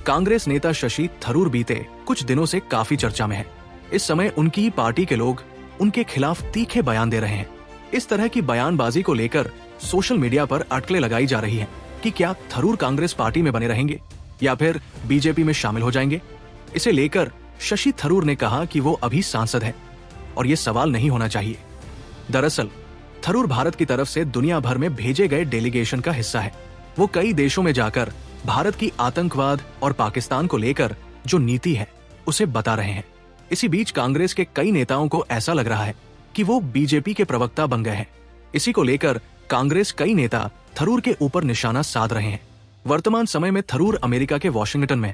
कांग्रेस नेता शशि थरूर बीते कुछ दिनों से काफी चर्चा में है। इस समय उनकी ही पार्टी के लोग उनके खिलाफ तीखे बयान दे रहे हैं। इस तरह की बयानबाजी को लेकर सोशल मीडिया पर अटकलें लगाई जा रही हैं कि क्या थरूर कांग्रेस पार्टी में बने रहेंगे या फिर बीजेपी में शामिल हो जाएंगे। इसे लेकर शशि थरूर ने कहा कि वो अभी सांसद है और ये सवाल नहीं होना चाहिए। दरअसल थरूर भारत की तरफ से दुनिया भर में भेजे गए डेलीगेशन का हिस्सा है। वो कई देशों में जाकर भारत की आतंकवाद और पाकिस्तान को लेकर जो नीति है उसे बता रहे हैं। इसी बीच कांग्रेस के कई नेताओं को ऐसा लग रहा है कि वो बीजेपी के प्रवक्ता बन गए हैं। इसी को लेकर कांग्रेस कई नेता थरूर के ऊपर निशाना साध रहे हैं। वर्तमान समय में थरूर अमेरिका के वॉशिंगटन में,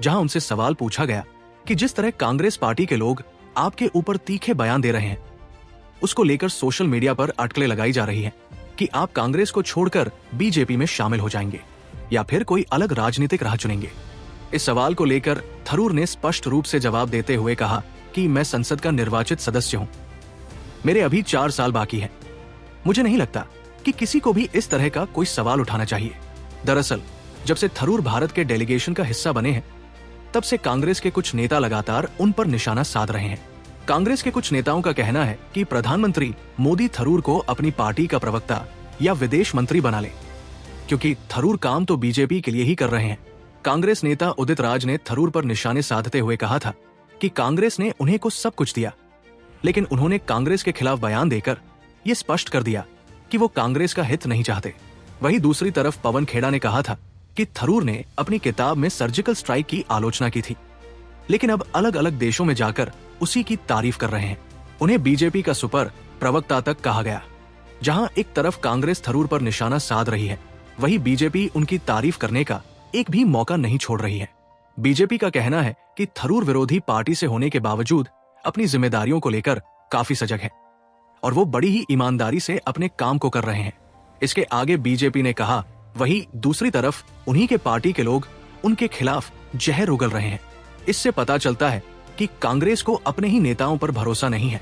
जहां उनसे सवाल पूछा गया कि जिस तरह कांग्रेस पार्टी के लोग आपके ऊपर तीखे बयान दे रहे हैं, उसको लेकर सोशल मीडिया पर अटकलें लगाई जा रही हैं कि आप कांग्रेस को छोड़कर बीजेपी में शामिल हो जाएंगे या फिर कोई अलग राजनीतिक राह चुनेंगे। इस सवाल को लेकर थरूर ने स्पष्ट रूप से जवाब देते हुए कहा कि मैं संसद का निर्वाचित सदस्य हूं, मेरे अभी 4 साल बाकी हैं। मुझे नहीं लगता कि किसी को भी इस तरह का कोई सवाल उठाना चाहिए। दरअसल जब से थरूर भारत के डेलीगेशन का हिस्सा बने हैं, तब से कांग्रेस के कुछ नेता लगातार उन पर निशाना साध रहे हैं। कांग्रेस के कुछ नेताओं का कहना है कि प्रधानमंत्री मोदी थरूर को अपनी पार्टी का प्रवक्ता या विदेश मंत्री बना ले, क्योंकि थरूर काम तो बीजेपी के लिए ही कर रहे हैं। कांग्रेस नेता उदित राज ने थरूर पर निशाने साधते हुए कहा था कि कांग्रेस ने उन्हें को सब कुछ दिया, लेकिन उन्होंने कांग्रेस के खिलाफ बयान देकर ये स्पष्ट कर दिया कि वो कांग्रेस का हित नहीं चाहते। वहीं दूसरी तरफ पवन खेड़ा ने कहा था कि थरूर ने अपनी किताब में सर्जिकल स्ट्राइक की आलोचना की थी, लेकिन अब अलग अलग देशों में जाकर उसी की तारीफ कर रहे हैं। उन्हें बीजेपी का सुपर प्रवक्ता तक कहा गया। जहां एक तरफ कांग्रेस थरूर पर निशाना साध रही है, वहीं बीजेपी उनकी तारीफ करने का एक भी मौका नहीं छोड़ रही है। बीजेपी का कहना है कि थरूर विरोधी पार्टी से होने के बावजूद अपनी जिम्मेदारियों को लेकर काफी सजग है और वो बड़ी ही ईमानदारी से अपने काम को कर रहे हैं। इसके आगे बीजेपी ने कहा, वहीं दूसरी तरफ उन्हीं के पार्टी के लोग उनके खिलाफ जहर उगल रहे हैं। इससे पता चलता है कि कांग्रेस को अपने ही नेताओं पर भरोसा नहीं है।